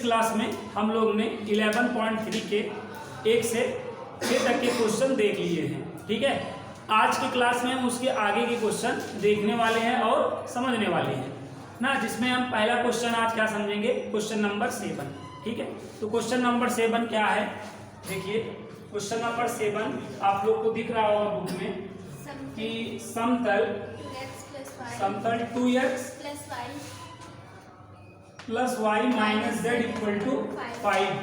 Class में हम लोग ने 11.3 के 1 से 6 तक के क्वेश्चन देख लिए हैं। ठीक है, आज की क्लास में हम उसके आगे के क्वेश्चन देखने वाले हैं और समझने वाले हैं ना, जिसमें हम पहला क्वेश्चन आज क्या समझेंगे, क्वेश्चन नंबर 7। ठीक है, तो क्वेश्चन नंबर 7 क्या है, देखिए क्वेश्चन नंबर 7 आप लोग को दिख रहा होगा बुक में कि समतल 2x plus y minus z equal to 5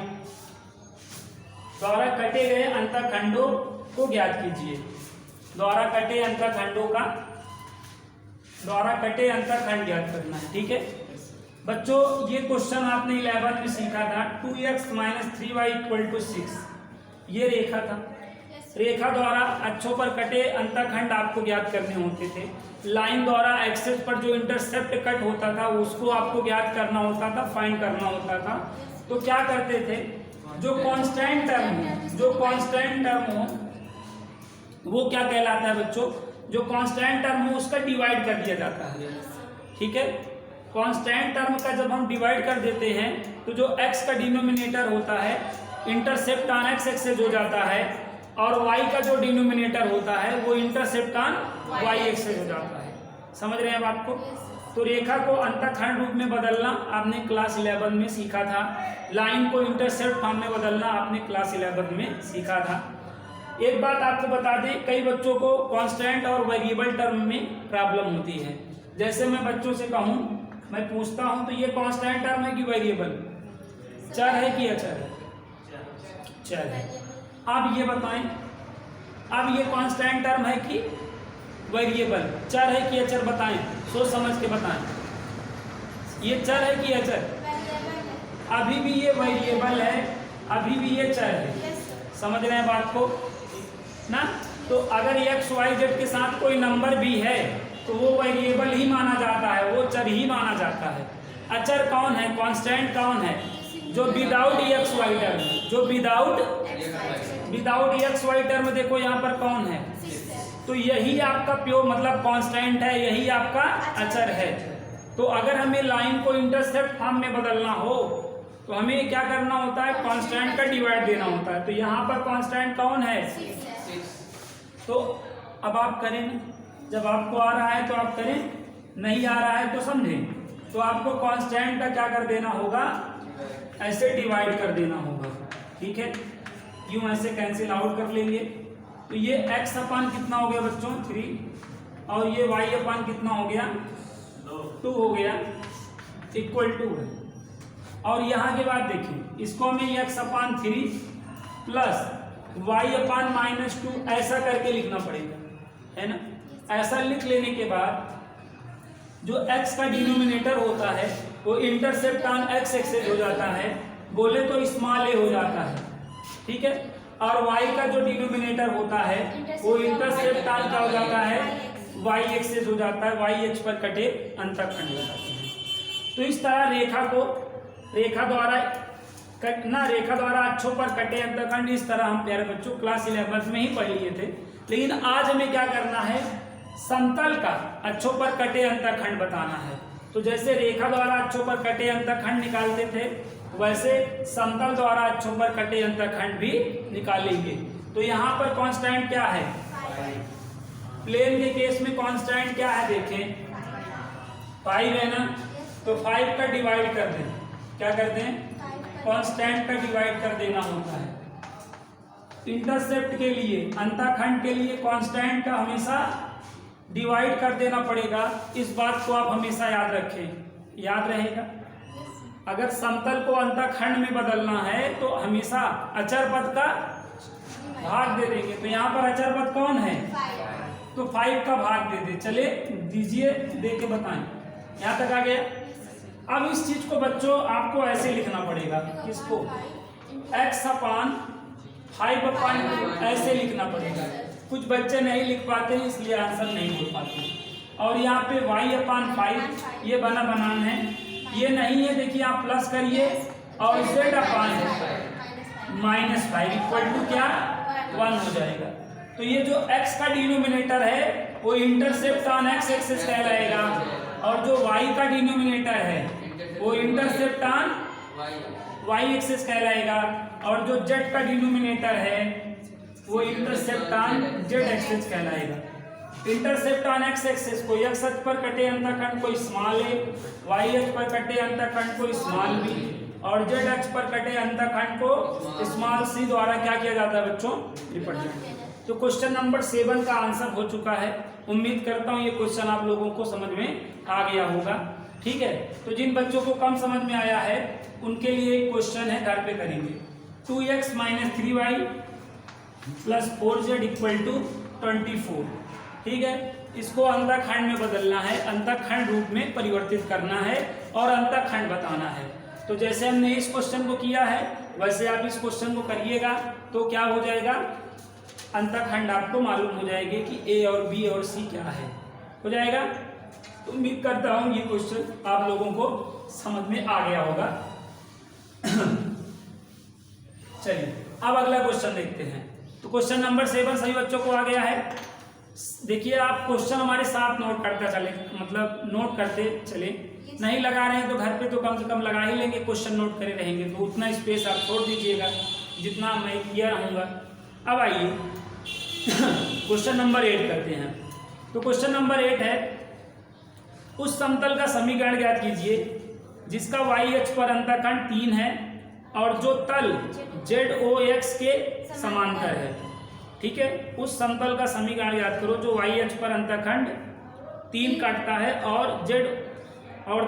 द्वारा कटे गए अंतःखंडों को ज्ञात कीजिए। द्वारा कटे अंतःखंड ज्ञात करना है। ठीक है बच्चों, ये क्वेश्चन आपने 11 में सीखा था। 2x minus 3y equal to 6 ये रेखा था। रेखा द्वारा अक्षों पर कटे अंतःखंड आपको ज्ञात करने होते थे। लाइन द्वारा एक्सेस पर जो इंटरसेप्ट कट होता था उसको आपको ज्ञात करना होता था, फाइंड करना होता था। तो क्या करते थे, जो कांस्टेंट टर्म हो वो क्या कहलाता है बच्चों, जो कांस्टेंट टर्म हो उसका डिवाइड कर दिया जाता है। ठीक है, कांस्टेंट टर्म का जब हम डिवाइड कर देते हैं तो जो x का डिनोमिनेटर होता है इंटरसेप्ट ऑन x एक्सेस हो जाता है, और y का जो डिनोमिनेटर होता है वो इंटरसेप्ट ऑन y एक्सेस हो जाता है। समझ रहे हैं बात को। तो रेखा को अंतःखंड रूप में बदलना आपने क्लास 11 में सीखा था। लाइन को इंटरसेप्ट फॉर्म में बदलना आपने क्लास 11 में सीखा था। एक बात आपको बता दें, कई बच्चों को कांस्टेंट और वेरिएबल टर्म में प्रॉब्लम होती है। जैसे मैं बच्चों से कहूँ, मैं पूछता हूँ तो ये कांस्टेंट टर्म है कि वेरिएबल, चर है कि अचर है? चर है। अब ये बताएं, अब ये कांस्टेंट टर्म है कि वेरिएबल, चर है कि अचर? बताएं, सोच समझ के बताएं। ये चर है कि अचर? अभी भी ये वेरिएबल है, अभी भी ये चर है। समझ रहे हैं बात को ना। तो अगर x y z के साथ कोई नंबर भी है तो वो वेरिएबल ही माना जाता है, वो चर ही माना जाता है। अचर कौन है, कांस्टेंट कौन है? जो विदाउट एक्स वाई टर्म, जो विदाउट एक्स वाई टर्म, देखो यहाँ पर कौन है, तो यही आपका प्योर मतलब कांस्टेंट है, यही आपका अचर है। तो अगर हमें लाइन को इंटरसेप्ट फॉर्म में बदलना हो तो हमें क्या करना होता है, कांस्टेंट का डिवाइड देना होता है। तो यहाँ पर कांस्टेंट कौन है? 6। तो अब आप करें, जब आपको आ रहा है तो आप करें, नहीं आ रहा है तो समझें। तो आपको कांस्टेंट का क्या कर देना होगा, ऐसे डिवाइड कर देना होगा। ठीक है, यूं ऐसे कैंसिल आउट कर लेंगे। तो ये x अपान कितना हो गया बच्चों, 3, और ये y अपान कितना हो गया, 2 हो गया, इक्वल टू है। और यहाँ के बाद देखिए, इसको हमें x अपान 3 प्लस y अपान -2 ऐसा करके लिखना पड़ेगा, है ना। ऐसा लिख लेने के बाद जो x का डिनोमिनेटर होता है वो इंटरसेप्ट ऑन x एक्सेस हो जाता है, बोले तो स्मॉल a हो जाता है। ठीक है, और y का जो डिनोमिनेटर होता है वो इंटरसेप्ट ऑन क्या हो जाता है, y एक्सेस हो जाता है, y अक्ष पर कटे अंतःखंड हो जाते हैं। तो इस तरह रेखा द्वारा अक्षों पर कटे अंतःखंड, इस तरह हम प्यारे बच्चों क्लास 11 में ही पढ़ लिए थे। लेकिन आज हमें क्या करना है, समतल का अक्षों पर कटे अंतःखंड बताना है। तो जैसे रेखा द्वारा अक्षों पर कटे अंतःखंड निकालते थे, वैसे समतल द्वारा अक्षों पर कटे अंतःखंड भी निकालेंगे। तो यहाँ पर कांस्टेंट क्या है, प्लेन के केस में कांस्टेंट क्या है, देखें 5 है ना। तो 5 का डिवाइड कर दें, क्या कर दें, कांस्टेंट का डिवाइड कर देना होता है। इंटरसेप्ट के लिए, अंतःखंड के लिए कांस्टेंट का हमेशा डिवाइड कर देना पड़ेगा। इस बात को आप हमेशा याद रखें, याद रहेगा। अगर समतल को अंतःखंड में बदलना है तो हमेशा अचर पद का भाग दे देंगे। तो यहाँ पर अचर पद कौन है, तो 5 का भाग दे दे। चले दीजिए, दे के बताएं, यहाँ तक आ गया। अब इस चीज को बच्चों आपको ऐसे लिखना पड़ेगा, किसको, x अपान 5 अपान 2 ऐसे लिखना पड़ेगा। कुछ बच्चे नहीं लिख पाते हैं इसलिए आंसर नहीं बोल पाते। और यहाँ पे y अपान 5 ये बना बनान है, ये नहीं है, देखिए आप प्लस करिए, और z अपान -5 इक्वल टू क्या, 1 हो जाएगा। तो ये जो x का डिनोमिनेटर है वो इंटरसेप्ट ऑन x एक्सिस कहलाएगा, और जो y का डिनोमिनेटर है वो इंटरसेप्ट ऑन वाई एक्सिस कहलाएगा, और जो जेड का डिनोमिनेटर है वो इंटरसेप्ट ऑन जेड एक्सिस कहलाएगा। इंटरसेप्ट ऑन एक्स एक्सिस को एक्स अक्ष पर कटे अंतःखंड को स्मॉल ए, वाई अक्ष पर कटे अंतःखंड को स्मॉल बी, और जेड अक्ष पर कटे अंतःखंड को स्मॉल सी द्वारा क्या किया जाता है बच्चों, रिप्रेजेंट। तो क्वेश्चन नंबर 7 का आंसर हो चुका है। उम्मीद करता हूँ ये क्वेश्चन आप लोगों को समझ में आ गया होगा। ठीक है, तो जिन बच्चों को कम समझ में आया है उनके लिए एक क्वेश्चन है, घर पे करेंगे। 2x - 3y + 4z = 24। ठीक है, इसको अंतःखंड में बदलना है, अंतःखंड रूप में परिवर्तित करना है और अंतःखंड बताना है। तो जैसे हमने इस क्वेश्चन को किया है वैसे आप इस क्वेश्चन को करिएगा तो क्या हो जाएगा, अंतःखंड आपको मालूम हो जाएगी कि ए और बी और सी क्या है, हो जाएगा। तो उम्मीद करता हूँ ये क्वेश्चन आप लोगों को समझ में आ गया होगा। चलिए अब अगला क्वेश्चन देखते हैं। तो क्वेश्चन नंबर 7 सभी बच्चों को आ गया है। देखिए आप क्वेश्चन हमारे साथ नोट करते चले, मतलब नोट करते चले। नहीं लगा रहे हैं तो घर पे तो कम से कम लगा ही लेंगे, क्वेश्चन नोट करे रहेंगे तो उतना स्पेस आप छोड़ दीजिएगा जितना मैं किया रहूँगा। अब आइए क्वेश्चन नंबर 8 करते हैं। तो क्वेश्चन नंबर 8 है, उस समतल का समीकरण ज्ञात कीजिए जिसका वाई अक्ष पर अंतःखंड 3 है और जो तल ZOX के समांतर है। ठीक है, उस समतल का समीकरण याद करो जो वाई अक्ष पर अंतःखंड 3 काटता है और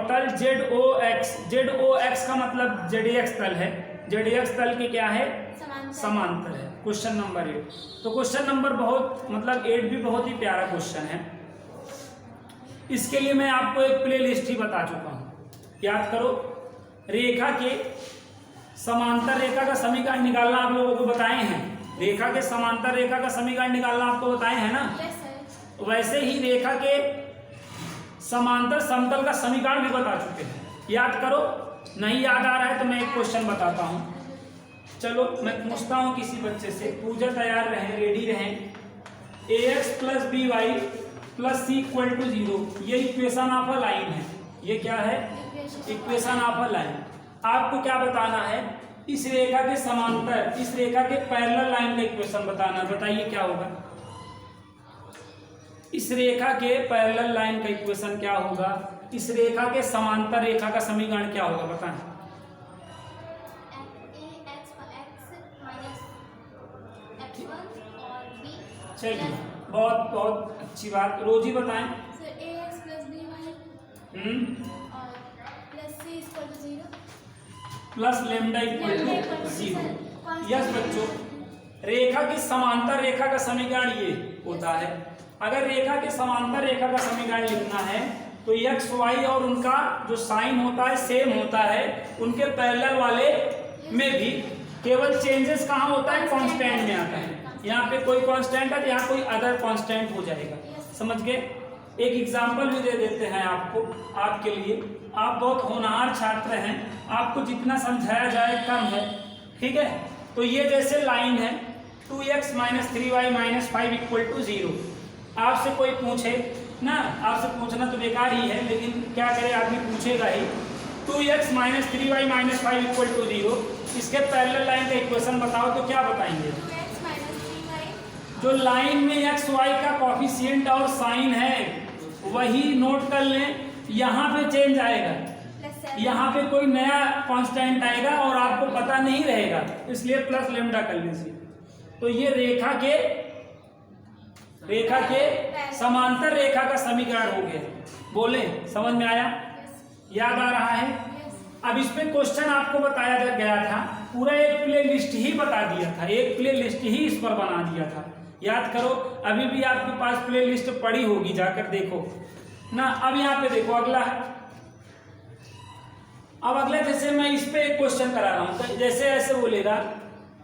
तल ZOX का मतलब ZX तल है, ZX तल के क्या है, समांतर है। Question number 8। तो क्वेश्चन नंबर बहुत मतलब 8 भी बहुत ही प्यारा क्वेश्चन है। इसके लिए मैं आपको एक प्ले लिस्ट ही बता चुका हूँ, याद करो। रेखा के समांतर रेखा का समीकरण निकालना आप लोगों को बताए हैं, रेखा के समांतर रेखा का समीकरण निकालना आपको बताए हैं ना। वैसे ही रेखा के समांतर समतल का समीकरण भी बता चुके हैं, याद करो। नहीं याद आ रहा है तो मैं एक क्वेश्चन बताता हूँ। चलो मैं पूछता हूँ किसी बच्चे से, पूजा तैयार रहें, रेडी रहें। ax + by + c = 0, ये इक्वेशन ऑफ अ लाइन है। ये क्या है, इक्वेशन ऑफ अ लाइन। आपको क्या बताना है, इस रेखा के समांतर, इस रेखा के पैरेलल लाइन का इक्वेशन बताना। बताइए क्या होगा, इस रेखा के पैरेलल लाइन का इक्वेशन क्या होगा, इस रेखा के समांतर रेखा का समीकरण क्या होगा, बताएं। चलिए बहुत बहुत अच्छी बात, रोजी बताएं। ax + by और +c = 0 प्लस लैम्डा = 0। यस बच्चों, रेखा की समांतर रेखा का समीकरण ये होता है। अगर रेखा के समांतर रेखा का समीकरण लिखना है तो x y और उनका जो साइन होता है सेम होता है, उनके पैरेलल वाले में भी केवल चेंजेस कहाँ होता है, कांस्टेंट में आता है। यहाँ पे कोई कांस्टेंट है तो यहाँ कोई अदर कांस्टेंट हो जाएगा, समझ गए। एक एग्जाम्पल भी दे देते हैं आपको, आपके लिए। आप बहुत होनहार छात्र हैं, आपको जितना समझाया जाए कम है, ठीक है। तो ये जैसे लाइन है 2x - 3y - 5 = 0। आपसे कोई पूछे ना, आपसे पूछना तो बेकार ही है, लेकिन क्या करे आदमी पूछेगा ही। 2x - 3y - 5 = 0, इसके पैरेलल लाइन का इक्वेशन बताओ तो क्या बताएंगे। 2x - 3y, जो लाइन में x y का कॉफिशिएंट और साइन है वही नोट कर लें, यहाँ पे चेंज आएगा, यहाँ पे कोई नया कांस्टेंट आएगा और आपको पता नहीं रहेगा, इसलिए प्लस लैम्डा कर लीजिए। तो ये रेखा के समांतर रेखा का समीकरण हो गया। बोले समझ में आया, याद आ रहा है। अब इस पे क्वेश्चन आपको बताया गया था, पूरा एक प्ले लिस्ट ही बता दिया था, एक प्ले लिस्ट ही इस पर बना दिया था, याद करो। अभी भी आपके पास प्ले लिस्ट पड़ी होगी, जाकर देखो ना। अब यहाँ पे देखो अगला, अब अगला जैसे मैं इस पे एक क्वेश्चन करा रहा हूँ, तो जैसे ऐसे बोलेगा,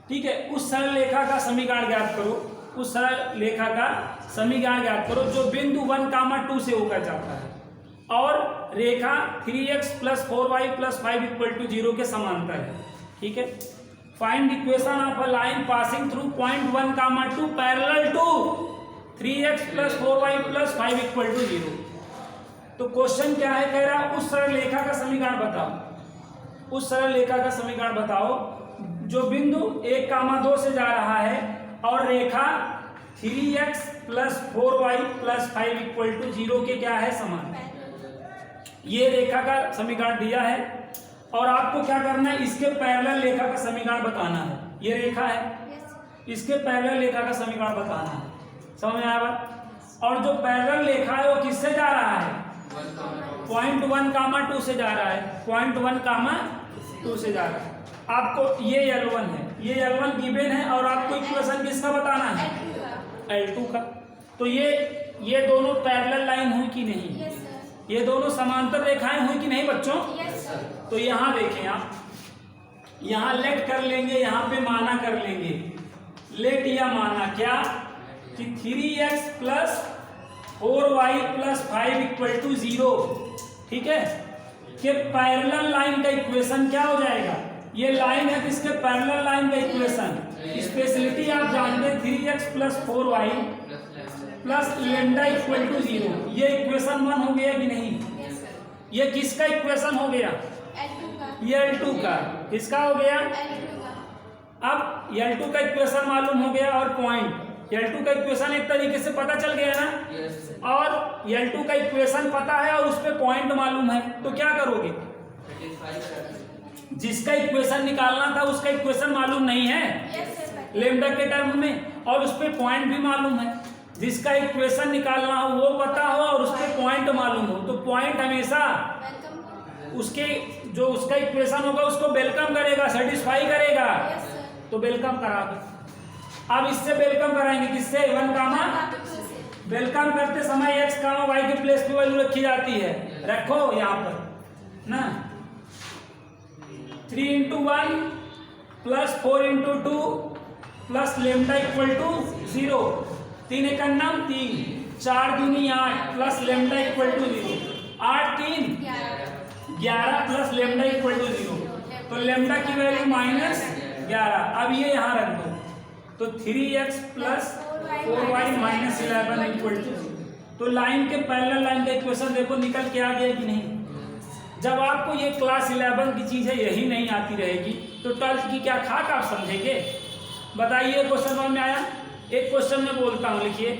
ठीक है। उस सरल रेखा का समीकरण ज्ञात करो, उस सरल रेखा का समीकरण ज्ञात करो जो बिंदु 1, 2 से होकर जाता है और रेखा 3x + 4y + 5 = 0 के समांतर है, ठीक है। Find equation of a line passing through point 1, 2 parallel to 3x + 4y + 5 = 0। तो क्वेश्चन क्या है, कह रहा उस सरल रेखा का समीकरण बताओ। उस सरल रेखा का समीकरण बताओ जो बिंदु 1, 2 से जा रहा है और रेखा 3x + 4y + 5 = 0 के क्या है समान। ये रेखा का समीकरण दिया है और आपको क्या करना है, इसके पैरेलल रेखा का समीकरण बताना है। ये रेखा है, इसके पैरेलल रेखा का समीकरण बताना है, समझ में आया बात। और जो पैरेलल रेखा है वो किससे जा रहा है, पॉइंट 1, 2 से जा रहा है, पॉइंट 1, 2 से जा रहा है। आपको ये L1 है, ये L1 गिवन है और आपको इक्वेशन किसका बताना है, L2 का। तो ये दोनों पैरेलल लाइन हुई कि नहीं, ये दोनों समांतर रेखाएं हुई कि नहीं बच्चों। तो यहाँ देखें आप, यहाँ लेट कर लेंगे, यहाँ पे माना कर लेंगे, लेट या माना क्या कि 3x + 4y + 5 = 0, ठीक है। कि पैरेलल लाइन का इक्वेशन क्या हो जाएगा, ये लाइन है किसके पैरेलल लाइन का इक्वेशन, स्पेशलिटी आप जानते हैं 3x + 4y + λ = 0। ये इक्वेशन 1 हो गया कि नहीं, ये किसका इक्वेशन हो गया, ये L2 का, किसका हो गया। अब L2 का इक्वेशन मालूम हो गया और पॉइंट L2 का इक्वेशन एक तरीके से पता चल गया ना, और L2 का इक्वेशन पता है और उस पे पॉइंट मालूम है, तो क्या करोगे, जिसका इक्वेशन निकालना था उसका इक्वेशन मालूम नहीं है लेम्डा के टर्म में, और उस पे पॉइंट भी मालूम है। जिसका इक्वेशन निकालना हो वो पता हो और उस पे पॉइंट मालूम हो, तो पॉइंट हमेशा उसके जो उसका इक्वेशन होगा उसको वेलकम करेगा, सेटिस्फाई करेगा, तो वेलकम करा दो। अब इससे वेलकम कराएंगे किससे, 1, वेलकम करते समय x, y के प्लेस पे वैल्यू रखी जाती है, रखो यहाँ पर ना, 3 × 1 + 4 × 2 + λ = 0, 3 × 3, 4 × 2 8 + λ = 0, 8 × 3 11 + λ = 0, तो λ की वैल्यू -11। अब ये यहाँ रख दो, तो 3x + 4y - 11 = 0। तो लाइन के पैरेलल लाइन का इक्वेशन देखो निकल के आ गया कि नहीं। जब आपको ये क्लास 11 की चीजें यही नहीं आती रहेगी तो 12th की क्या खाक आप समझेंगे, बताइए। क्वेश्चन समझ में आया। एक क्वेश्चन में बोलता हूँ, लिखिए,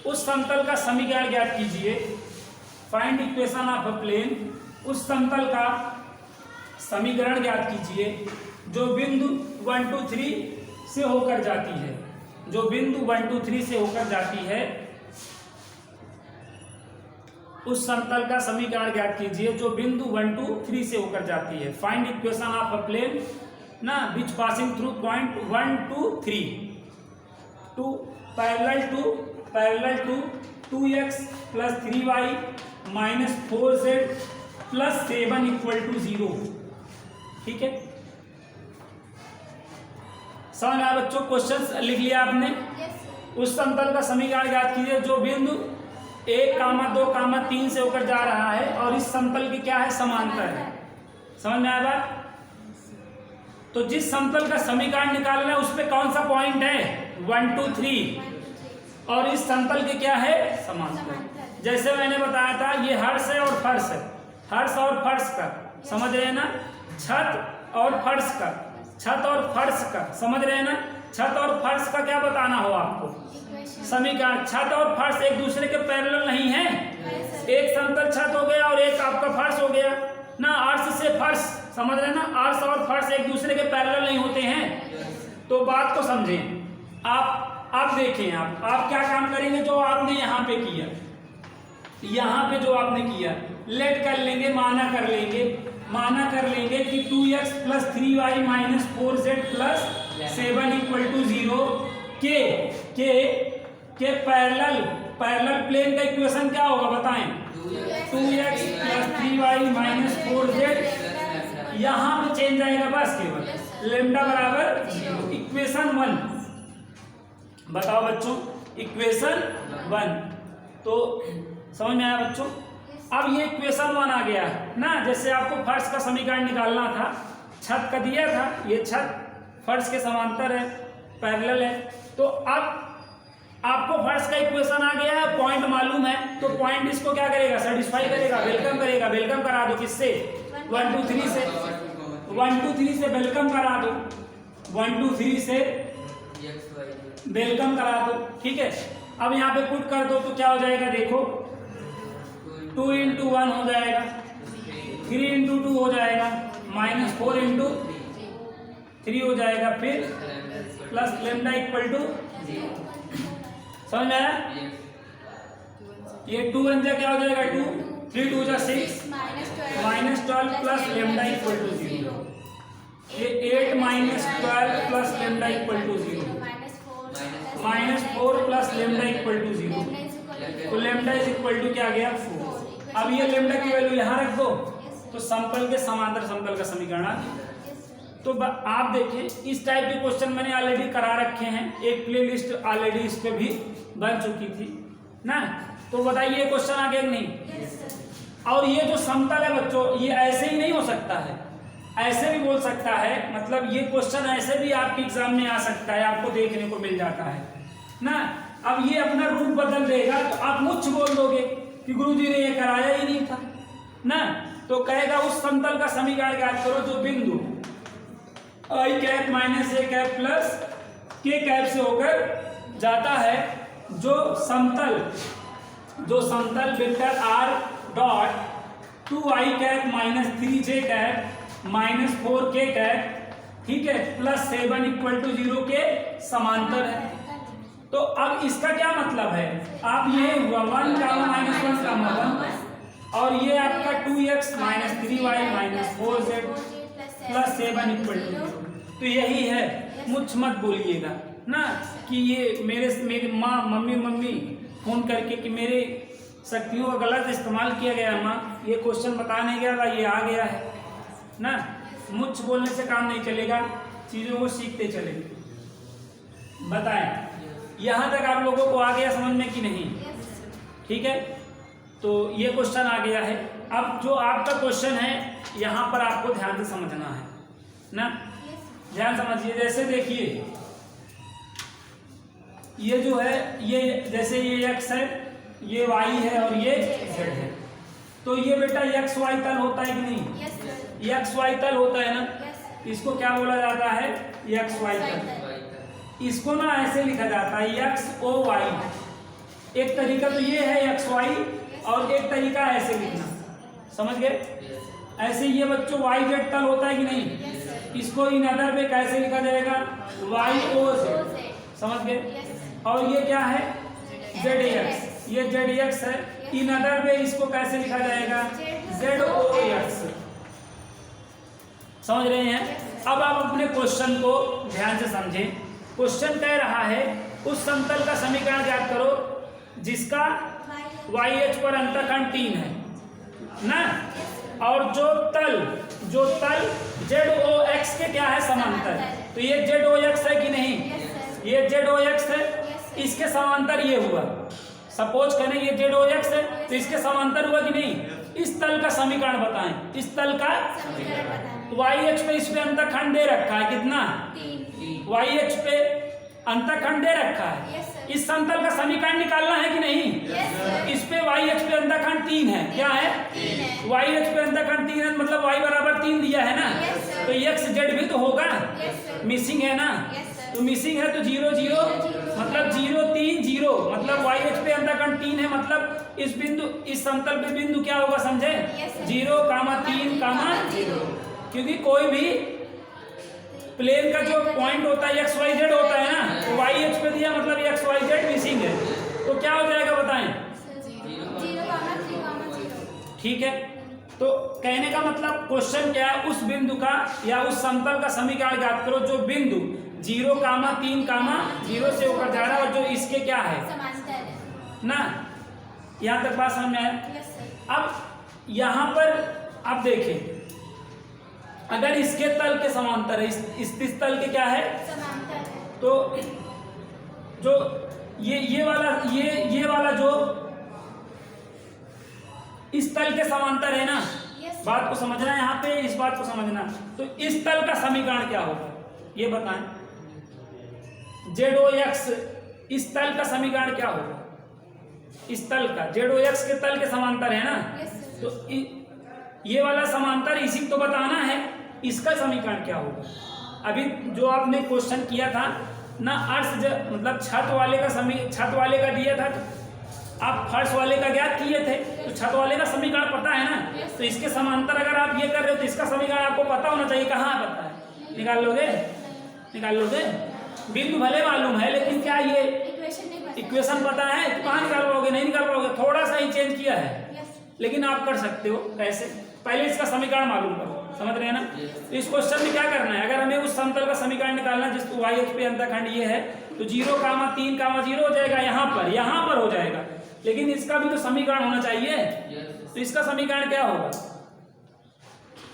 उस समतल का समीकरण ज्ञात कीजिए, find equation of a plane. उस समतल का समीकरण ज्ञात कीजिए जो बिंदु 1, 2, 3 से होकर जाती है, जो बिंदु 1, 2, 3 से होकर जाती है। उस समतल का समीकरण ज्ञात कीजिए जो बिंदु 1, 2, 3 से होकर जाती है। Find equation of a plane ना which passing through point 1, 2, 3 to parallel to 2x + 3y - 4z + 7 = 0, ठीक है। समझ आया बच्चों, क्वेश्चन लिख लिया आपने। उस समतल का समीकरण ज्ञात कीजिए जो बिंदु 1, 2, 3 से होकर जा रहा है और इस समतल की क्या है, समांतर है। समझ में आया बात। तो जिस समतल का समीकरण निकालना है उस पे कौन सा पॉइंट है, 1, 2, 3, और इस समतल के क्या है, समांतर। जैसे मैंने बताया था ये हर्ष है और फर्श है, हर्ष और फर्श का, समझ रहे हैं ना, छत और फर्श का, छत और फर्श का, समझ रहे हैं ना। छत और फर्श का क्या बताना हो आपको, समीकरण। छत और फर्श एक दूसरे के पैरेलल नहीं है, एक समतल छत हो गया और एक आपका फर्श हो गया ना, अर्श से फर्श, समझ रहे हैं ना, अर्श और फर्श एक दूसरे के पैरेलल नहीं होते हैं। तो बात को समझें आप देखें, आप क्या काम करेंगे, जो आपने यहाँ पे किया, यहाँ पे जो आपने किया, लेट कर लेंगे, माना कर लेंगे कि 2x + 3y - 4z + 7 = 0 के पैरेलल प्लेन का इक्वेशन क्या होगा बताएं, 2x + 3y - 4z, यहाँ पे चेंज आएगा बस केवल, λ = 0। इक्वेशन 1 बताओ बच्चों, इक्वेशन 1। तो समझ में आया बच्चों। अब ये इक्वेशन 1 आ गया ना, जैसे आपको फर्श का समीकरण निकालना था, छत का दिया था, ये छत फर्श के समांतर है, पैरेलल है। तो अब आपको फर्श का इक्वेशन आ गया है, पॉइंट मालूम है, तो पॉइंट इसको क्या करेगा, सेटिस्फाई करेगा, वेलकम करेगा। वेलकम करा दो किससे, 1, 2, 3 से। 1 2 3 से वेलकम करा दो, 1 2 3 से वेलकम करा दो, ठीक है। अब यहाँ पे पुट कर दो तो क्या हो जाएगा देखो, 2 into 1 हो जाएगा, 3 into 2 हो जाएगा, -4 into 3 हो जाएगा, फिर प्लस लेमडा इक्वल टू, समझ में आया? ये 2 1 जा क्या हो जाएगा 2, 3 2 जा 6, -12 प्लस लेमडा इक्वल टू 0, ये 8 -12 plus lambda equal to 0, -4 plus lambda equal to 0, तो लेमडा इज इक्वल टू क्या गया 4। अब ये लेमडा की वैल्यू यहाँ रख दो तो समतल के समांतर समतल का समीकरण आ गया। तो आप देखिए इस टाइप के क्वेश्चन मैंने ऑलरेडी करा रखे हैं, एक प्लेलिस्ट ऑलरेडी इस पे भी बन चुकी थी ना। तो बताइए क्वेश्चन आ गया नहीं? और ये जो समतल है बच्चों, ये ऐसे ही नहीं हो सकता है, ऐसे भी बोल सकता है, मतलब ये क्वेश्चन ऐसे भी आपके एग्जाम में आ सकता है, आपको देखने को मिल जाता है ना। अब ये अपना रूप बदल देगा तो आप मुझ बोल दोगे कि गुरुजी ने ये कराया ही नहीं था ना। तो कहेगा उस समतल का समीकरण ज्ञात करो जो बिंदु आई cap minus A cap plus के कैप से होकर जाता है, जो समतल vector R dot 2 i cap minus 3 j cap minus 4 k cap, ठीक है, प्लस 7 इक्वल टू 0 के समांतर है। तो अब इसका क्या मतलब है, आप ये 1 कामा माइनस 1 कामा 1 और ये आपका 2x minus 3y minus 4z plus 7 equal to, तो यही है। मुझ मत बोलिएगा ना कि ये मेरी माँ मम्मी फोन करके कि मेरे शक्तियों का गलत इस्तेमाल किया गया माँ, ये क्वेश्चन बता नहीं गया था, ये आ गया है ना। मुझ बोलने से काम नहीं चलेगा, चीजों को सीखते चलेंगे। बताएं यहां तक आप लोगों को आ गया समझ में कि नहीं? ठीक है, तो ये क्वेश्चन आ गया है। अब जो आपका क्वेश्चन है यहां पर आपको ध्यान से समझना है ना, ध्यान समझिए। जैसे देखिए ये जो है, ये जैसे ये x है, ये y है और ये z है, तो ये बेटा एक्स वाई तल होता है कि नहीं? एक्स वाई तल होता है ना, इसको क्या बोला जाता है? एक्स वाई तल। इसको ना ऐसे लिखा जाता है एक्स ओ वाई, एक तरीका तो ये है एक्स वाई और एक तरीका ऐसे लिखना, समझ गए? ऐसे ये बच्चों वाई जेड तल होता है कि नहीं? इसको इन अदर पे कैसे लिखा जाएगा? वाई ओ जेड, समझ गए? और ये क्या है? जेड एक्स, ये जेड एक्स है। इन अदर पे इसको कैसे लिखा जाएगा? जेड ओ एक्स, समझ रहे हैं? अब आप अपने क्वेश्चन को ध्यान से समझें। क्वेश्चन कह रहा है उस समतल का समीकरण ज्ञात करो जिसका YH पर अंतःखंड 3 है ना, और जो तल ZOX के क्या है? समांतर। तो ये ZOX है कि नहीं? ये ZOX है, इसके समांतर ये हुआ। सपोज करें ये ZOX है तो इसके समांतर हुआ कि नहीं? इस तल का समीकरण बताएं, इस तल का YH पे इस पे अंतःखंड दे रखा है कितना? YH पे अंतःखंड दे रखा है। इस समतल का समीकरण निकालना है कि नहीं? इस पे YH पे अंतःखंड 3 है, क्या है? YH पे अंतःखंड 3 है, मतलब y बराबर 3 दिया है ना, तो x z भी तो होगा, मिसिंग है ना, तो मिसिंग है तो 0 0, मतलब 0 3 0, मतलब YH पे अंतःखंड 3 है, मतलब इस बिंदु, इस समतल पे बिंदु क्या होगा समझे? 0, 3, 0, क्योंकि कोई भी प्लेन का जो पॉइंट होता है एक्स वाई जेड होता है ना, तो वाई एच पे दिया मतलब एक्स वाई जेड मिसिंग है, तो क्या हो जाएगा बताएं? 0, ठीक है। तो कहने का मतलब क्वेश्चन क्या है? उस बिंदु का या उस समतल का समीकरण ज्ञात करो जो बिंदु 0, 3, 0 से ऊपर जा रहा है और जो इसके क्या है ना। यहाँ तक बात समझ में आया? अब यहाँ पर आप देखें, अगर इसके तल के समांतर है, इस तल के क्या है? तो जो ये वाला जो इस तल के समांतर है ना, बात को समझना है यहाँ पे, इस बात को समझना। तो इस तल का समीकरण क्या होगा ये बताएं? ZOX, इस तल का समीकरण क्या होगा? इस तल का ZOX के तल के समांतर है ना, तो ये वाला समांतर इसी को बताना है इसका समीकरण क्या होगा? अभी जो आपने क्वेश्चन किया था ना, मतलब छत वाले का दिया था, तो आप फर्श वाले का ज्ञात किए थे, तो छत वाले का समीकरण पता है ना, तो इसके समांतर अगर आप ये कर रहे हो तो इसका समीकरण आपको पता होना चाहिए। कहाँ पता है? निकाल लोगे? निकाल लोगे? बिंदु भले मालूम है, लेकिन क्या ये इक्वेशन पता है? कहाँ निकाल पाओगे? नहीं निकाल पाओगे। थोड़ा सा ही चेंज किया है, लेकिन आप कर सकते हो। कैसे? पहले इसका समीकरण मालूम करो, समझ रहे हैं ना? तो इस क्वेश्चन में क्या करना है, अगर हमें उस समतल का समीकरण निकालना है जिसको y अक्ष पे अंतःखंड ये है, तो 0, 3, 0 हो जाएगा, यहाँ पर हो जाएगा, लेकिन इसका भी तो समीकरण होना चाहिए। तो इसका समीकरण क्या होगा?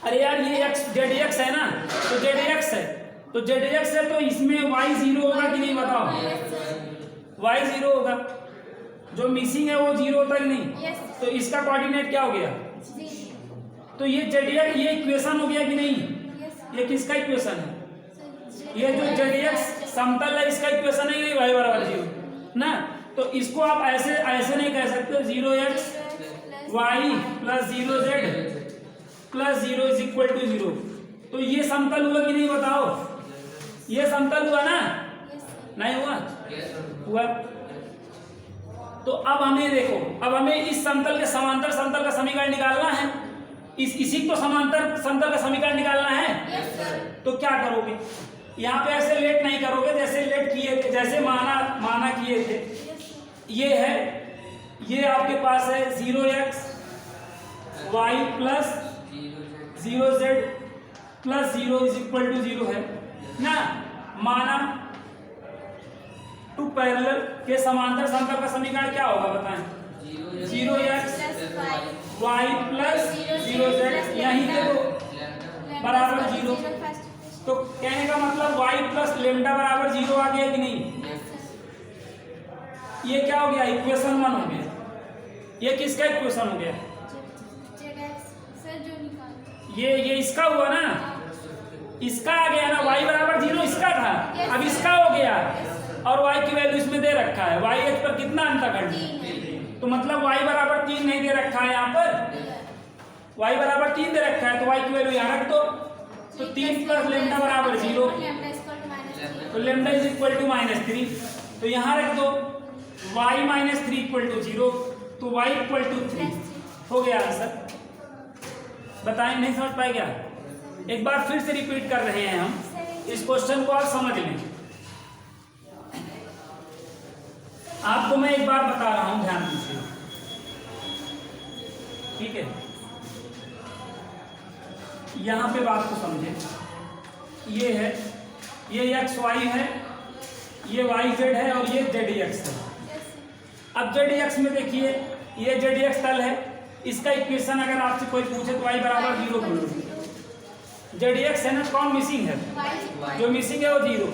अरे यार ये ZX है ना, तो ZX है, तो ZX है तो इसमें y 0 होगा कि नहीं बताओ? y 0 होगा, जो मिसिंग है वो 0 होता कि नहीं? तो इसका कोऑर्डिनेट क्या हो गया? तो ये ZX, ये इक्वेशन हो गया कि नहीं? ये किसका इक्वेशन है? ये जो ZX समतल है इसका इक्वेशन है, y बराबर 0 ना। तो इसको आप ऐसे नहीं कह सकते 0x y plus 0z plus 0 is equal to 0। तो ये समतल हुआ कि नहीं बताओ? ये समतल हुआ ना? नहीं हुआ? हुआ। तो अब हमें देखो, अब हमें इस समतल के समांतर समतल का समीकरण निकालना है, इसी को समांतर समतल का समीकरण निकालना है। तो क्या करोगे? यहाँ पे ऐसे लेट नहीं करोगे जैसे लेट किए थे, जैसे माना किए थे। ये है, ये आपके पास है 0x y plus 0z plus 0 is equal to 0 है ना। माना टू पैरेलल के समांतर समतल का समीकरण क्या होगा बताएं? 0x y प्लस 0z, यहीं देखो बराबर 0। तो कहने का मतलब y प्लस लेमडा बराबर 0 आ गया कि नहीं? ये क्या हो गया? इक्वेशन 1 हो गया। ये किसका इक्वेशन हो गया? ये इसका हुआ ना, इसका आ गया ना, y बराबर 0 इसका था, अब इसका हो गया, और y की वैल्यू इसमें दे रखा है। y अक्ष पर कितना अंतःखंड? तो मतलब y बराबर 3 नहीं दे रखा है, यहाँ पर y बराबर 3 दे रखा है, तो y की वैल्यू यहाँ रख दो। तो 3 प्लस लेमडा बराबर 0, तो लेमडा इज इक्वल टू -3, तो यहाँ रख दो। y माइनस 3 इक्वल टू 0, तो y इक्वल टू 3 हो गया आंसर। बताएं, नहीं समझ पाए क्या? एक बार फिर से रिपीट कर रहे हैं हम, इस क्वेश्चन को आप समझ लें। आपको मैं एक बार बता रहा हूं, ध्यान दीजिए, ठीक है? यहां पे बात को समझे। ये है, ये XY है, ये YZ है और ये ZX है। अब ZX में देखिए, ये ZX तल है, इसका इक्वेशन अगर आपसे कोई पूछे तो y बराबर 0 बोलो। ZX है ना, कौन मिसिंग है? जो मिसिंग है वो 0।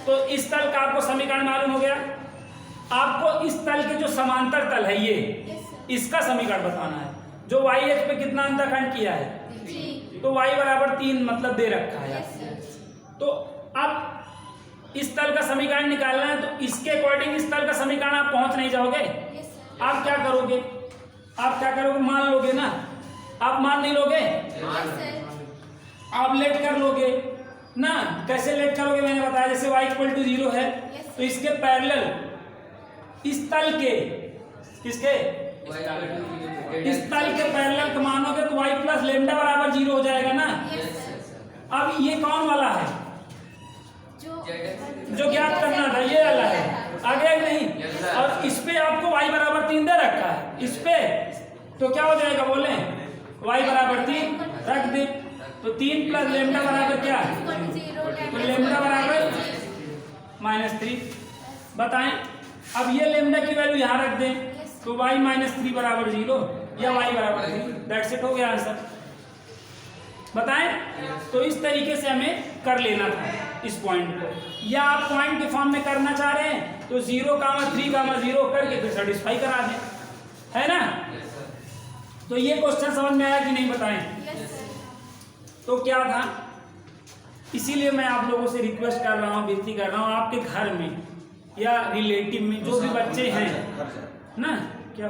तो इस तल का आपको समीकरण मालूम हो गया। आपको इस तल के जो समांतर तल है ये, इसका समीकरण बताना है, जो y अक्ष पे कितना अंतःखंड किया है, तो y बराबर 3 मतलब दे रखा है। तो अब इस तल का समीकरण निकालना है, तो इसके अकॉर्डिंग इस तल का समीकरण आप पहुंच नहीं जाओगे। आप क्या करोगे? आप क्या करोगे? मान लोगे ना, आप मान नहीं लोगे, आप लेट कर लोगे ना। कैसे लेट करोगे मैंने बताया, जैसे y इक्वल टू 0 है, तो इसके पैरेलल इस तल के, किसके? इस तल के पैरेलल मानोगे तो y प्लस लेमडा बराबर 0 हो जाएगा ना। अब ये कौन वाला है जो ज्ञात करना था? ये वाला है, आगे नहीं। और इस पे आपको y बराबर 3 दे रखा है, इस पे तो क्या हो जाएगा बोले? y बराबर 3 रख दे, तो 3 प्लस लेमडा बराबर क्या? तो लेमडा बराबर -3। बताएं, अब ये लेमडा की वैल्यू यहाँ रख दें, तो y -3 बराबर 0 या y बराबर 3, दैट्स इट, हो गया आंसर। बताएं, तो इस तरीके से हमें कर लेना था इस पॉइंट को, या आप पॉइंट के फॉर्म में करना चाह रहे हैं तो 0, 3, 0 करके फिर सेटिस्फाई करा दें, है ना? तो ये क्वेश्चन समझ में आया कि नहीं बताएं? तो क्या था, इसीलिए मैं आप लोगों से रिक्वेस्ट कर रहा हूँ, विनती कर रहा हूँ, आपके घर में या रिलेटिव में जो भी बच्चे हैं ना, क्या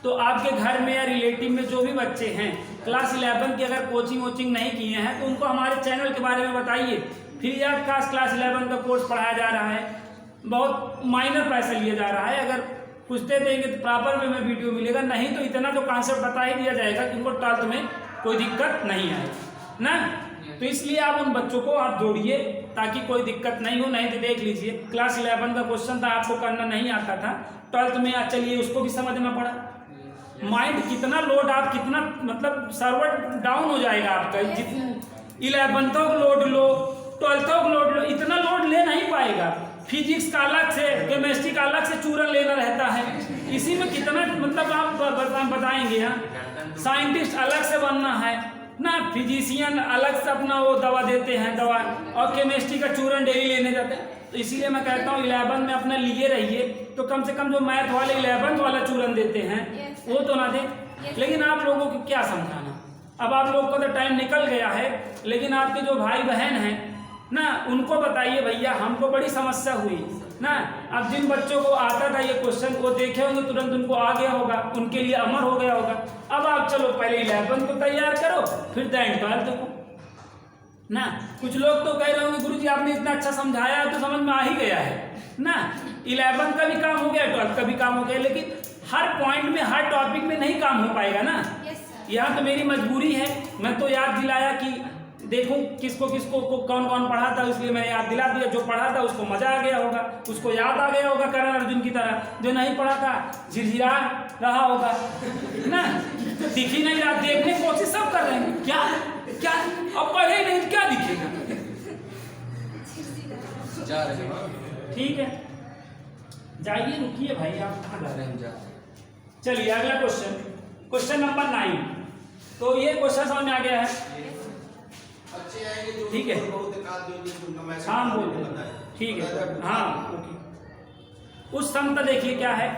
तो आपके घर में या रिलेटिव में जो भी बच्चे हैं क्लास 11 की अगर कोचिंग वोचिंग नहीं किए हैं तो उनको हमारे चैनल के बारे में बताइए। फ्री ऑफ कास्ट क्लास 11 का कोर्स पढ़ाया जा रहा है, बहुत माइनर पैसा लिया जा रहा है। अगर कुछ दे देंगे तो प्रॉपर वे में वीडियो मिलेगा, नहीं तो इतना तो कॉन्सेप्ट बता ही दिया जाएगा कि उनको 12th में कोई दिक्कत नहीं आए ना। तो इसलिए आप उन बच्चों को आप जोड़िए ताकि कोई दिक्कत नहीं हो। नहीं तो देख लीजिए क्लास 11 का क्वेश्चन था, आपको करना नहीं आता था, 12th में चलिए उसको भी समझना पड़ा। माइंड कितना लोड, आप कितना मतलब सर्वर डाउन हो जाएगा आपका। जितनी 11th को लोड लो, 12th को लोड लो, इतना लोड ले नहीं पाएगा। फिजिक्स का अलग से, केमिस्ट्री का अलग से चूरन लेना रहता है, इसी में कितना मतलब आप बताएंगे। हाँ, साइंटिस्ट अलग से बनना है ना, फिजिशियन अलग से अपना वो दवा देते हैं दवा, और केमिस्ट्री का चूरन डेली लेने जाते हैं। तो इसीलिए मैं कहता हूँ 11 में अपना लिए रहिए, तो कम से कम जो मैथ वाले 11 वाला चूरन देते हैं वो तो ना दे। लेकिन आप लोगों को क्या समझाना, अब आप लोगों का तो टाइम निकल गया है, लेकिन आपके जो भाई बहन हैं ना उनको बताइए भैया हमको बड़ी समस्या हुई ना। अब जिन बच्चों को आता था ये क्वेश्चन वो देखे होंगे तुरंत उनको आ गया होगा, उनके लिए अमर हो गया होगा। अब आप चलो पहले 11 को तैयार करो, फिर 12th को ना। कुछ लोग तो कह रहे होंगे गुरुजी आपने इतना अच्छा समझाया तो समझ में आ ही गया है ना। 11 का भी काम हो गया, 12th का भी काम हो गया, लेकिन हर पॉइंट में हर टॉपिक में नहीं काम हो पाएगा ना। यहाँ तो मेरी मजबूरी है, मैं तो याद दिलाया कि देखूं किसको किसको को कौन कौन पढ़ा था, इसलिए मैंने याद दिला दिया। जो पढ़ा था उसको मजा आ गया होगा, उसको याद आ गया होगा करण अर्जुन की तरह। जो नहीं पढ़ा था झिरझिरा रहा होगा ना, तो दिख ही नहीं रहा। देखने की कोशिश सब कर रहे हैं, क्या क्या अब पढ़े ही नहीं क्या दिखेगा। ठीक है जाइए, रुकिए भाई आप कहाँ जा रहे हैं। चलिए अगला क्वेश्चन, क्वेश्चन नंबर 9। तो ये क्वेश्चन समझ में आ गया है, ठीक है। हाँ बोल, ठीक है हाँ ओके। उस समतल देखिए क्या है,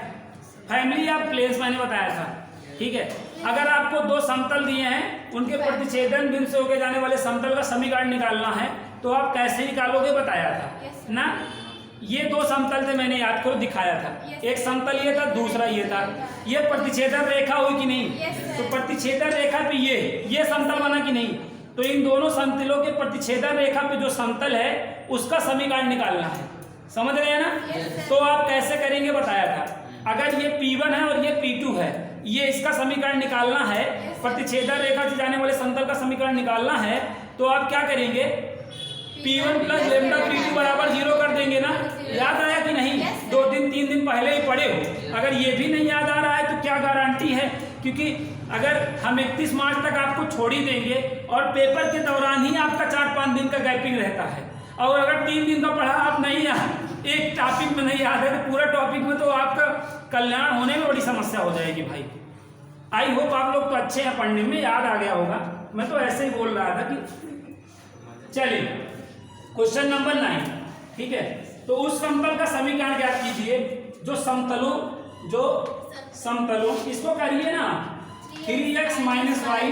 फैमिली ऑफ प्लेन्स मैंने बताया था, ठीक है। अगर आपको दो समतल दिए हैं, उनके प्रतिच्छेदन बिंदु से होके जाने वाले समतल का समीकरण निकालना है, तो आप कैसे निकालोगे बताया था ना। ये दो समतल थे, मैंने याद करो दिखाया था। एक समतल ये था, दूसरा ये था। ये प्रतिच्छेदन रेखा हुई कि नहीं, तो प्रतिच्छेदन रेखा पे ये समतल बना कि नहीं, तो इन दोनों समतलों के प्रतिच्छेदन रेखा पे जो समतल है उसका समीकरण निकालना है। समझ रहे हैं ना। तो आप कैसे करेंगे बताया था। अगर ये P1 है और ये P2 है, ये इसका समीकरण निकालना है, प्रतिच्छेदन रेखा से जाने वाले समतल का समीकरण निकालना है, तो आप क्या करेंगे, P1 प्लस लेमडा P2 बराबर 0 कर देंगे ना। याद आया कि नहीं, 2 दिन 3 दिन पहले ही पढ़े हो। अगर ये भी नहीं याद आ रहा है तो क्या गारंटी है, क्योंकि अगर हम 31 मार्च तक आपको छोड़ ही देंगे और पेपर के दौरान ही आपका 4-5 दिन का गैपिंग रहता है, और अगर 3 दिन का पढ़ा आप नहीं याद, एक टॉपिक में नहीं याद है तो पूरा टॉपिक में तो आपका कल्याण होने में बड़ी समस्या हो जाएगी भाई। आई होप आप लोग तो अच्छे हैं पढ़ने में, याद आ गया होगा। मैं तो ऐसे ही बोल रहा था कि चलिए क्वेश्चन नंबर 9, ठीक है। तो उस समतल का समीकरण ज्ञात कीजिए जो समतलों इसको करिए ना, 3x minus y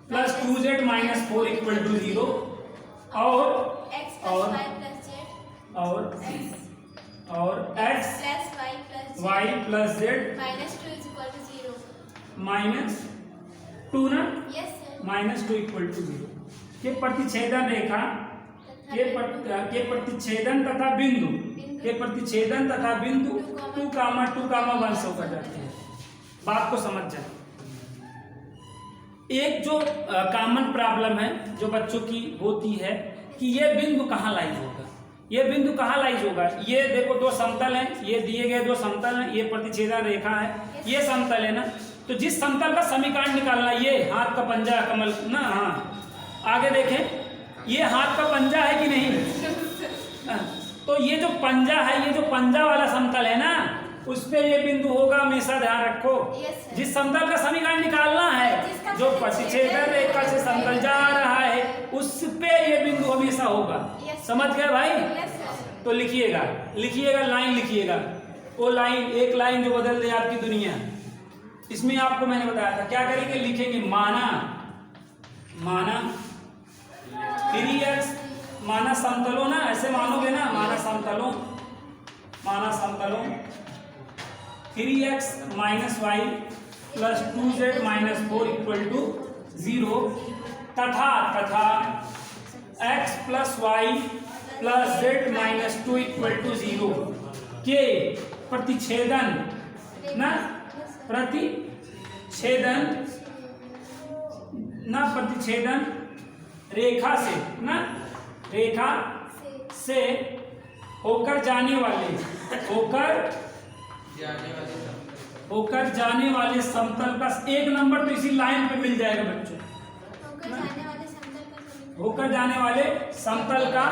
plus 2z minus 4 equal to 0 और x y plus z minus 2 ना, माइनस 2 इक्वल टू 0 के प्रतिच्छेदन रेखा के प्रतिच्छेदन तथा बिंदु 2,1 से होकर जाते हैं। बात को समझ जाए। एक जो कॉमन प्रॉब्लम है जो बच्चों की होती है कि ये बिंदु कहाँ लाइज होगा, ये बिंदु कहाँ लाइज होगा। ये देखो दो समतल हैं, ये दिए गए दो समतल हैं, ये प्रतिच्छेदन रेखा है, ये समतल है ना। तो जिस समतल का समीकरण निकालना, ये हाथ का पंजा कमल ना, हाँ आगे देखें, ये हाथ का पंजा है कि नहीं, तो ये जो पंजा है, ये जो पंजा वाला समतल है ना, उस पे ये बिंदु होगा, हमेशा ध्यान रखो। जिस समतल का समीकरण निकालना है, जो प्रतिच्छेदन रेखा से समतल जा रहा है, उस पे ये बिंदु हमेशा होगा। समझ गए भाई। तो लिखिएगा लाइन लिखिएगा, वो लाइन, एक लाइन जो बदल दे आपकी दुनिया। इसमें आपको मैंने बताया था क्या करेंगे, लिखेंगे माना 3x माना समतलों ना, ऐसे मानोगे ना, माना समतलों 3x minus y plus 2z minus 4 equal to 0 तथा x plus y plus z minus 2 equal to 0 के प्रतिच्छेदन रेखा से होकर जाने वाले समतल का एक नंबर तो इसी लाइन पे मिल जाएगा बच्चों। होकर जाने वाले समतल का,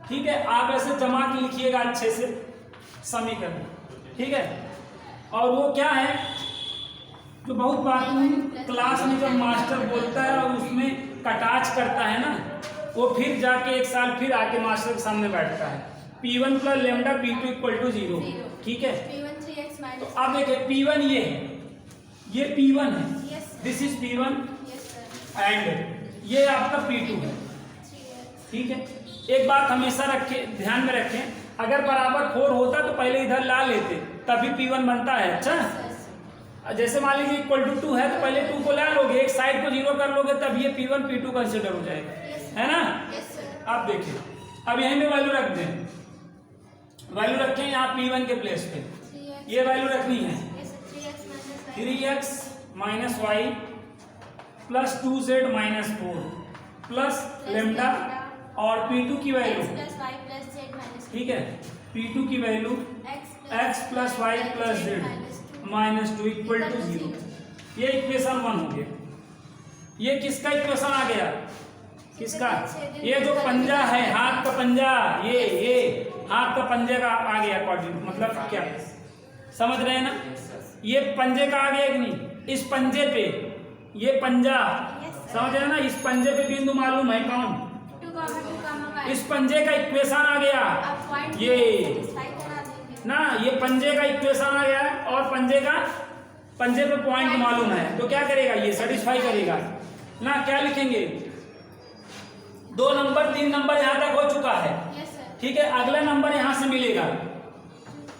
ठीक है, आप ऐसे जमा के लिखिएगा अच्छे से समीकरण, ठीक है। और वो क्या है जो बहुत बार क्लास में जब मास्टर बोलता है और उसमें कटाच करता है ना, वो फिर जाके एक साल फिर आके मास्टर के सामने बैठता है। P1 plus lambda P2 equal to 0, ठीक है। तो अब देखिए P1 ये है, ये P1 है, दिस इज P1 एंड ये आपका P2 है, ठीक है। एक बात हमेशा ध्यान में रखें, अगर बराबर 4 होता तो पहले इधर ला लेते तभी P1 बनता है। अच्छा, जैसे मान लीजिए इक्वल टू 2 है तो पहले 2 को ला लोगे, एक साइड को 0 कर लोगे, तब ये P1 P2 कंसिडर हो जाएगा, है ना। अब देखिए, अब यहीं पे वैल्यू रख दें, वैल्यू रखें यहाँ P1 के प्लेस पे, ये वैल्यू रखनी है 3x minus y plus 2z minus 4 plus lambda और P2 की वैल्यू, ठीक है, P2 की value x plus y plus z minus 2 equal to 0। ये इक्वेशन 1 हो गया। ये किसका इक्वेशन आ गया, किसका, ये जो पंजा है, हाथ का पंजा, ये हाथ का पंजे का आ गया कोऑर्डिनेट, मतलब क्या समझ रहे हैं ना, ये पंजे का आ गया कि नहीं, इस पंजे पे ये पंजा समझ रहे हैं ना, इस पंजे पे बिंदु मालूम है कौन, इस पंजे का इक्वेशन आ गया, ये ना, ये पंजे का इक्वेशन आ गया और पंजे पे पॉइंट मालूम है, तो क्या करेगा, ये सेटिस्फाई करेगा ना। क्या लिखेंगे, 2 नंबर 3 नंबर यहाँ तक हो चुका है, ठीक है। अगला नंबर यहाँ से मिलेगा,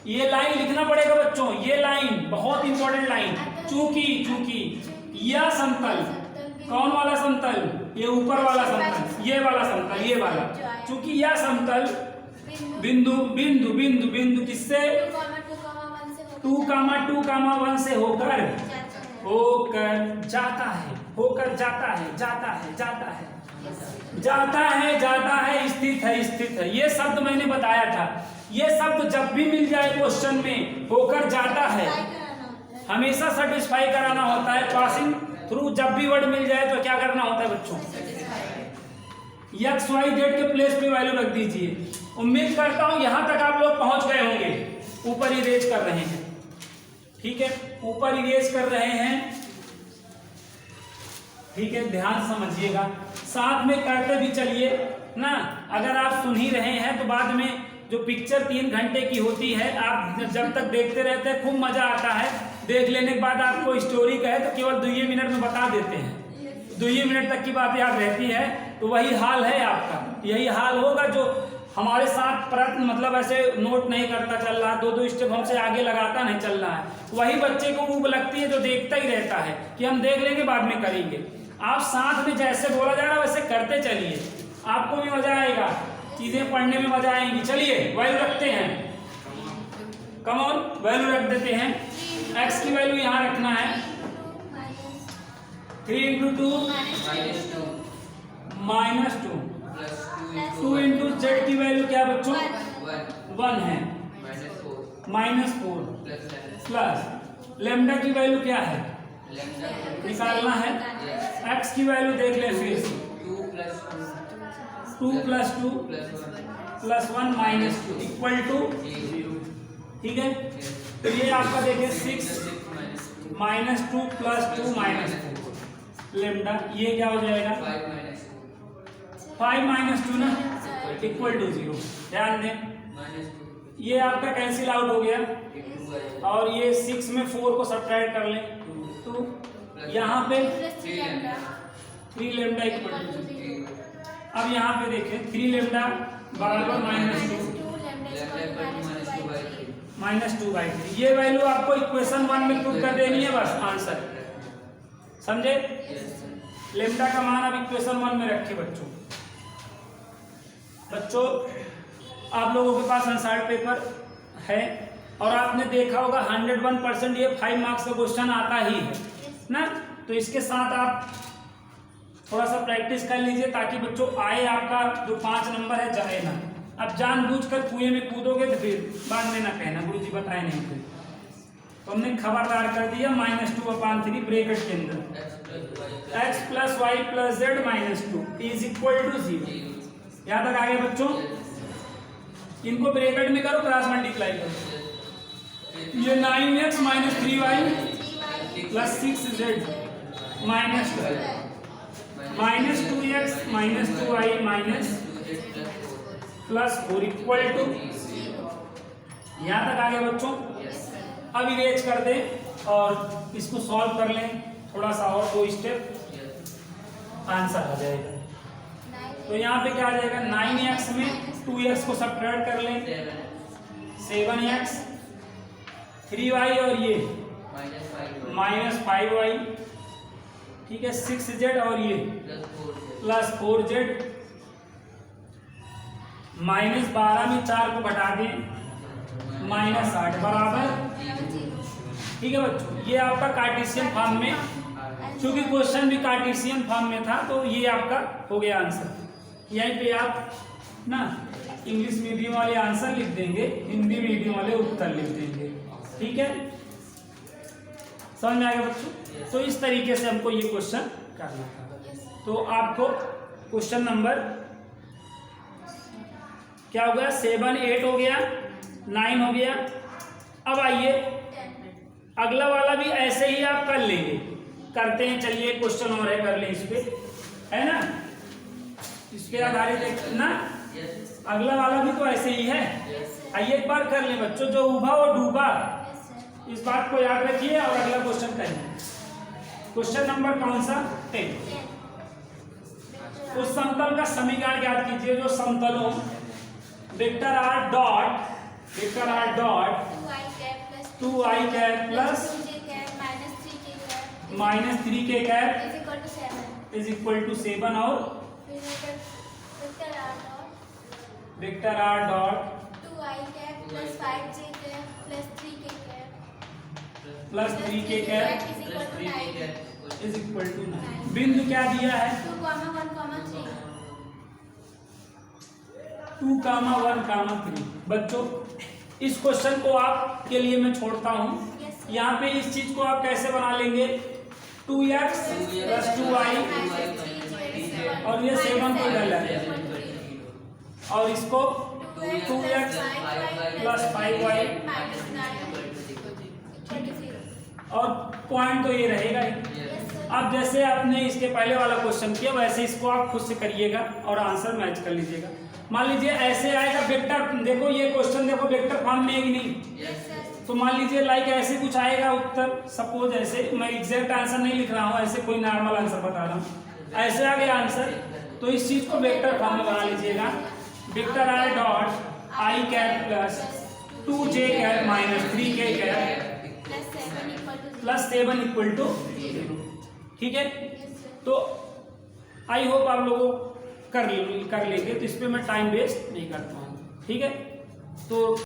ये लाइन लिखना पड़ेगा बच्चों, ये लाइन बहुत इंपॉर्टेंट लाइन, चूंकि यह समतल, कौन वाला समतल, ये ऊपर वाला समतल, ये वाला समतल, ये वाला, चूंकि यह समतल बिंदु किससे 2,2,1 से होकर जाता है, स्थित है। ये शब्द मैंने बताया था, ये शब्द जब भी मिल जाए क्वेश्चन में, होकर जाता है, हमेशा सेटिस्फाई कराना होता है। पासिंग थ्रू जब भी वर्ड मिल जाए तो क्या करना होता है बच्चों, x y z के प्लेस पे वैल्यू रख दीजिए। उम्मीद करता हूं यहां तक आप लोग पहुंच गए होंगे। ऊपर इरेज कर रहे हैं, ठीक है, ऊपर इरेज कर रहे हैं, ठीक है, ध्यान समझिएगा, साथ में करते भी चलिए ना। अगर आप सुन ही रहे हैं तो बाद में जो पिक्चर 3 घंटे की होती है, आप जब तक देखते रहते हैं खूब मजा आता है, देख लेने के बाद आपको स्टोरी कहे तो केवल 2 मिनट में बता देते हैं, 2 मिनट तक की बात याद रहती है। तो वही हाल है आपका, यही हाल होगा जो हमारे साथ प्रयत्न, मतलब ऐसे नोट नहीं करता चल रहा, 2 स्टेप हमसे आगे लगाता नहीं चल रहा है, वही बच्चे को ऊब लगती है जो देखता ही रहता है कि हम देख लेंगे बाद में करेंगे। आप साथ में जैसे बोला जा रहा है वैसे करते चलिए, आपको भी मजा आएगा, चीजें पढ़ने में मजा आएंगी। चलिए वैल्यू रखते हैं, कम ऑन वैल्यू रख देते हैं। x की वैल्यू यहाँ रखना है 3 × 2 -2 2 × z की वैल्यू क्या बच्चों 1 है, -4 प्लस लेमडा की वैल्यू क्या है निकालना है। x की वैल्यू देख ले फिर 2 + 2 + 1 -2 इक्वल टू 0, ठीक है। तो ये आपका देखिए 6 -2 + 2 -2 लेमडा, ये क्या हो जाएगा 5 -2 ना इक्वल टू 0। ध्यान दें ये आपका कैंसिल आउट हो गया और ये 6 में 4 को सब्ट्रैक्ट कर लें तो यहाँ पे 3 लेमडा इक्वल टू 0। अब यहाँ पे देखें 3 लेमडा बराबर -2 -2/3। ये वैल्यू आपको इक्वेशन 1 में पुट कर देनी है, बस आंसर। समझे? लेम्डा का मान आप इक्वेशन 1 में रखे बच्चों। आप लोगों के पास अनसॉल्व्ड पेपर है और आपने देखा होगा 101% ये 5 मार्क्स का क्वेश्चन आता ही है ना। तो इसके साथ आप थोड़ा सा प्रैक्टिस कर लीजिए ताकि बच्चों आए आपका जो 5 नंबर है जाए ना। अब जानबूझकर कुएं में कूदोगे तो फिर बाद में ना कहना गुरुजी बताए नहीं थे। तो हमने खबरदार कर दिया -2/3 ब्रैकेट के अंदर x + y + z - 2 = 0। यहाँ तक आगे बच्चों? इनको ब्रैकेट में करो, क्रॉस मल्टीप्लाई करो। ये 9x - 3y + 6z - 12 -2x - 2y +4 = यहाँ तक आगे बच्चों? अब इरेज कर दें और इसको सॉल्व कर लें थोड़ा सा और 2 स्टेप, आंसर आ जाएगा। तो यहाँ पे क्या आ जाएगा? 9x में 2x को सब्ट्रैक्ट कर लें, 7x, 3y और ये -5y, ठीक है, 6z और ये +4z, -12 में 4 को घटा दें, -8 बराबर, ठीक है बच्चों। ये आपका कार्टेशियन फॉर्म में, क्योंकि क्वेश्चन भी कार्टेशियन फॉर्म में था तो ये आपका हो गया आंसर। यहीं पे आप ना इंग्लिश मीडियम वाले आंसर लिख देंगे, हिंदी मीडियम वाले उत्तर लिख देंगे, ठीक है। समझ में आएगा बच्चों? तो इस तरीके से हमको ये क्वेश्चन करना था। तो आपको क्वेश्चन नंबर क्या हो गया? 7, 8 हो गया, 9 हो गया। अब आइए अगला वाला भी ऐसे ही आप कर लेंगे। करते हैं, चलिए क्वेश्चन और है, कर लें इस पे, है ना, इस पे आधारित ना। अगला वाला भी तो ऐसे ही है। आइए एक बार कर लें बच्चों। जो उभा वो डूबा, इस बात को याद रखिए और अगला क्वेश्चन करिए। क्वेश्चन नंबर कौन सा? 10। उस समतल का समीकरण ज्ञात कीजिए जो समतलों vector r dot 2i cap plus -3k cap =7 और vector r dot 2i cap plus 5j cap plus 3k cap =9। बिंदु क्या दिया है? 2, 1, 3। बच्चों इस क्वेश्चन को आपके लिए मैं छोड़ता हूँ। यहाँ पे इस चीज को आप कैसे बना लेंगे? 2x + 2y और ये 7 को डाला है और इसको 2x + 5y और पॉइंट तो ये रहेगा ही। अब जैसे आपने इसके पहले वाला क्वेश्चन किया वैसे इसको आप खुद से करिएगा और आंसर मैच कर लीजिएगा। मान लीजिए ऐसे आएगा वेक्टर, देखो ये क्वेश्चन देखो वेक्टर फॉर्म में है कि नहीं? तो मान लीजिए लाइक ऐसे कुछ आएगा उत्तर, सपोज ऐसे, मैं एग्जैक्ट आंसर नहीं लिख रहा हूँ, ऐसे कोई नॉर्मल आंसर बता रहा हूँ, ऐसे आ गया आंसर। तो इस चीज को वेक्टर फॉर्म में बना लीजिएगा। Vector r dot i cap plus 2j cap minus 3k cap plus 7 =0। ठीक है, तो आई होप आप लोगों कर लेंगे। तो इस पर मैं टाइम वेस्ट नहीं करता हूँ। ठीक है, तो